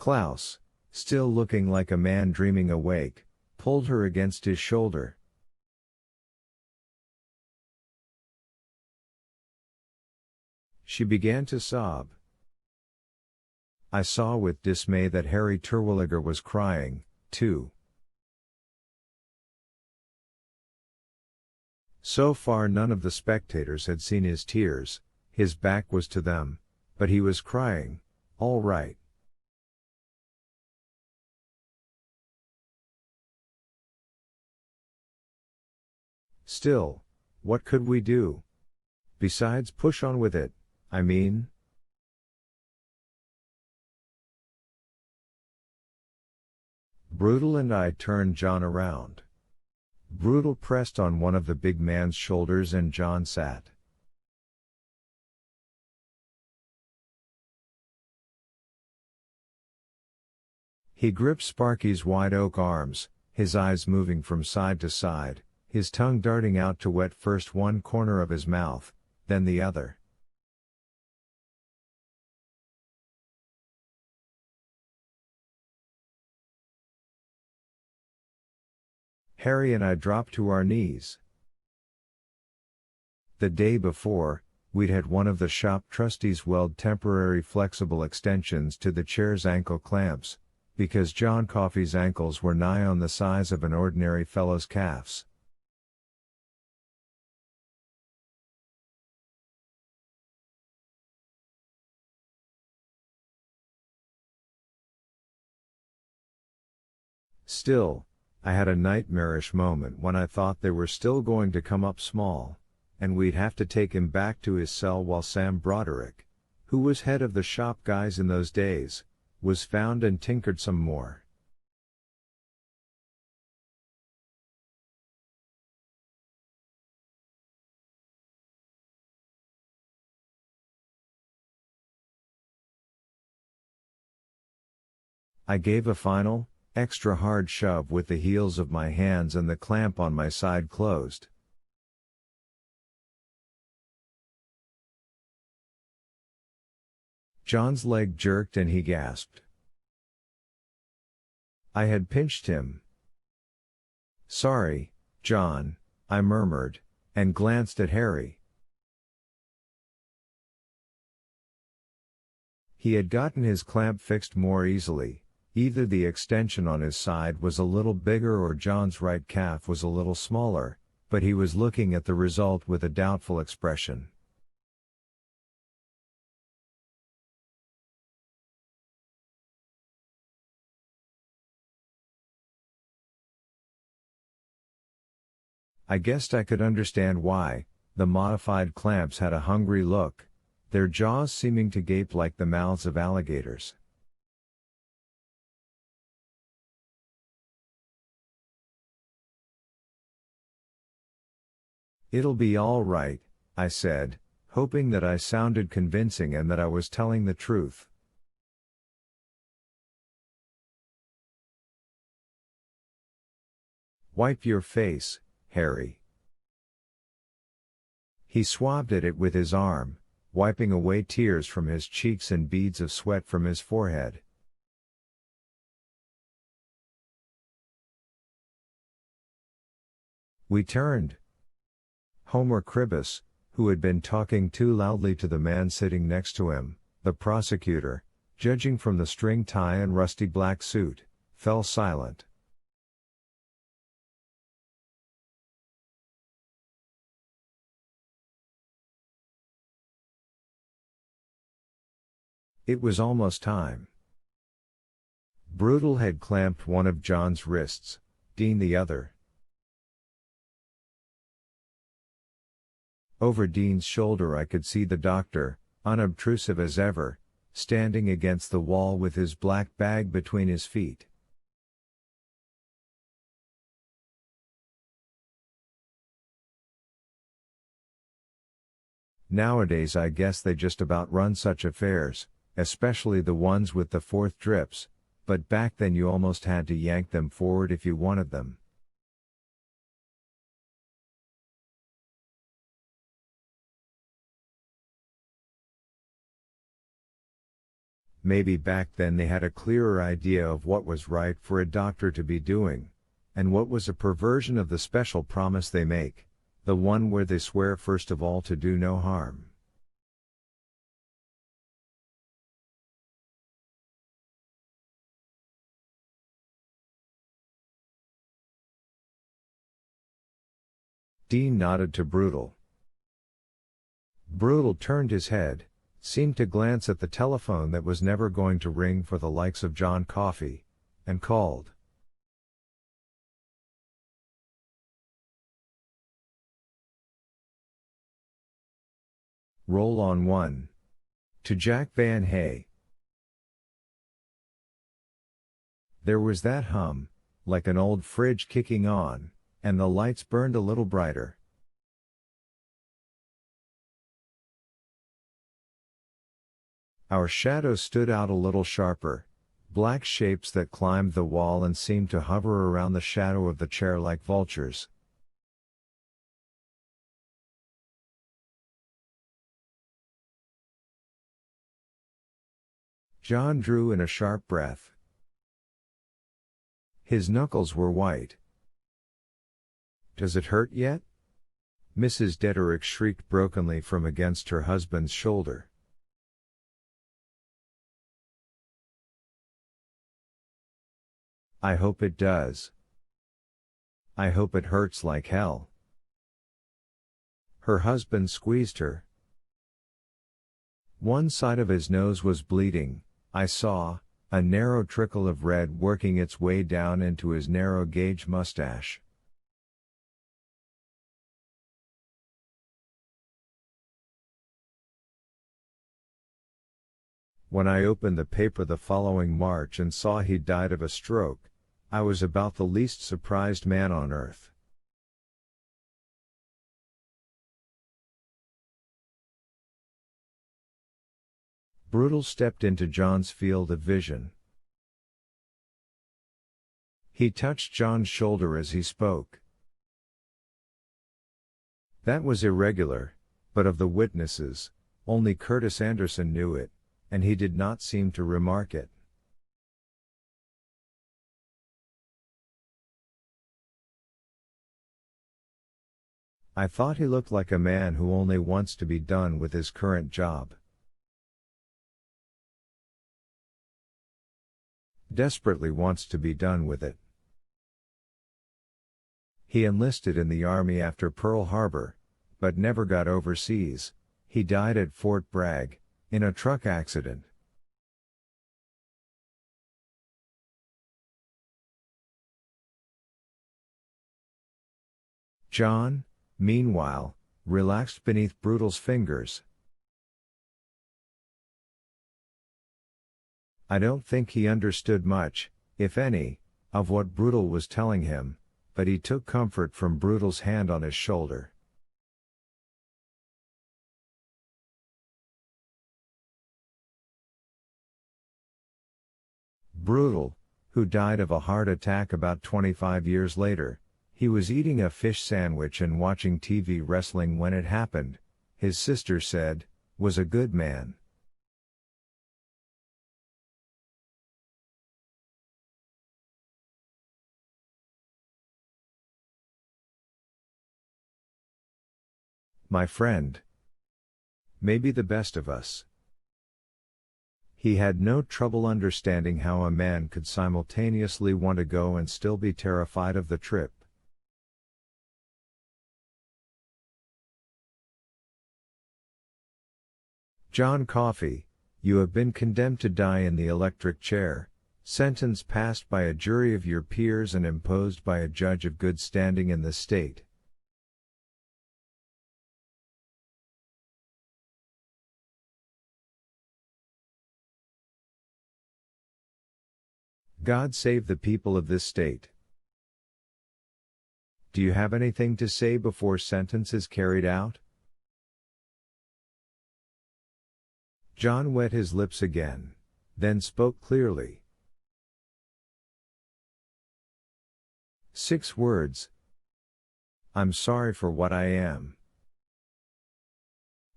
Klaus, still looking like a man dreaming awake, pulled her against his shoulder. She began to sob. I saw with dismay that Harry Terwilliger was crying, too. So far none of the spectators had seen his tears, his back was to them, but he was crying, all right. Still, what could we do? Besides push on with it, I mean? Brutal and I turned John around. Brutal pressed on one of the big man's shoulders and John sat. He gripped Sparky's wide oak arms, his eyes moving from side to side, his tongue darting out to wet first one corner of his mouth, then the other. Harry and I dropped to our knees. The day before, we'd had one of the shop trustees weld temporary flexible extensions to the chair's ankle clamps, because John Coffey's ankles were nigh on the size of an ordinary fellow's calves. Still, I had a nightmarish moment when I thought they were still going to come up small, and we'd have to take him back to his cell while Sam Broderick, who was head of the shop guys in those days, was found and tinkered some more. I gave a final, extra hard shove with the heels of my hands and the clamp on my side closed. John's leg jerked and he gasped. I had pinched him. Sorry, John, I murmured, and glanced at Harry. He had gotten his clamp fixed more easily. Either the extension on his side was a little bigger or John's right calf was a little smaller, but he was looking at the result with a doubtful expression. I guessed I could understand why. The modified clamps had a hungry look, their jaws seeming to gape like the mouths of alligators. It'll be all right, I said, hoping that I sounded convincing and that I was telling the truth. Wipe your face, Harry. He swabbed at it with his arm, wiping away tears from his cheeks and beads of sweat from his forehead. We turned. Homer Cribbus, who had been talking too loudly to the man sitting next to him, the prosecutor, judging from the string tie and rusty black suit, fell silent. It was almost time. Brutal had clamped one of John's wrists, Dean the other. Over Dean's shoulder I could see the doctor, unobtrusive as ever, standing against the wall with his black bag between his feet. Nowadays I guess they just about run such affairs, especially the ones with the fourth drips, but back then you almost had to yank them forward if you wanted them. maybe back then they had a clearer idea of what was right for a doctor to be doing, and what was a perversion of the special promise they make, the one where they swear first of all to do no harm. Dean nodded to Brutal. Brutal turned his head, seemed to glance at the telephone that was never going to ring for the likes of John Coffey, and called. Roll on 1. To Jack Van Hay. There was that hum, like an old fridge kicking on, and the lights burned a little brighter. Our shadows stood out a little sharper, black shapes that climbed the wall and seemed to hover around the shadow of the chair like vultures. John drew in a sharp breath. His knuckles were white. "Does it hurt yet?" Mrs. Dederick shrieked brokenly from against her husband's shoulder. "I hope it does. I hope it hurts like hell." Her husband squeezed her. One side of his nose was bleeding, I saw, a narrow trickle of red working its way down into his narrow-gauge mustache. When I opened the paper the following March and saw he'd died of a stroke, I was about the least surprised man on earth. Brutal stepped into John's field of vision. He touched John's shoulder as he spoke. That was irregular, but of the witnesses, only Curtis Anderson knew it, and he did not seem to remark it. I thought he looked like a man who only wants to be done with his current job. Desperately wants to be done with it. He enlisted in the Army after Pearl Harbor, but never got overseas. He died at Fort Bragg, in a truck accident. John, meanwhile, relaxed beneath Brutal's fingers. I don't think he understood much, if any, of what Brutal was telling him, but he took comfort from Brutal's hand on his shoulder. Brutal, who died of a heart attack about 25 years later, he was eating a fish sandwich and watching TV wrestling when it happened, his sister said, was a good man. My friend. Maybe the best of us. He had no trouble understanding how a man could simultaneously want to go and still be terrified of the trip. John Coffey, you have been condemned to die in the electric chair, sentence passed by a jury of your peers and imposed by a judge of good standing in the state. God save the people of this state. Do you have anything to say before sentence is carried out? John wet his lips again, then spoke clearly. 6 words. I'm sorry for what I am.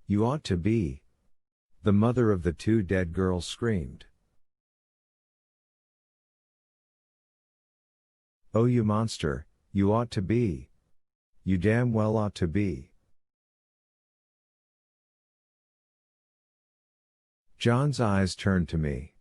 You ought to be. The mother of the 2 dead girls screamed. Oh, you monster, you ought to be. You damn well ought to be. John's eyes turned to me.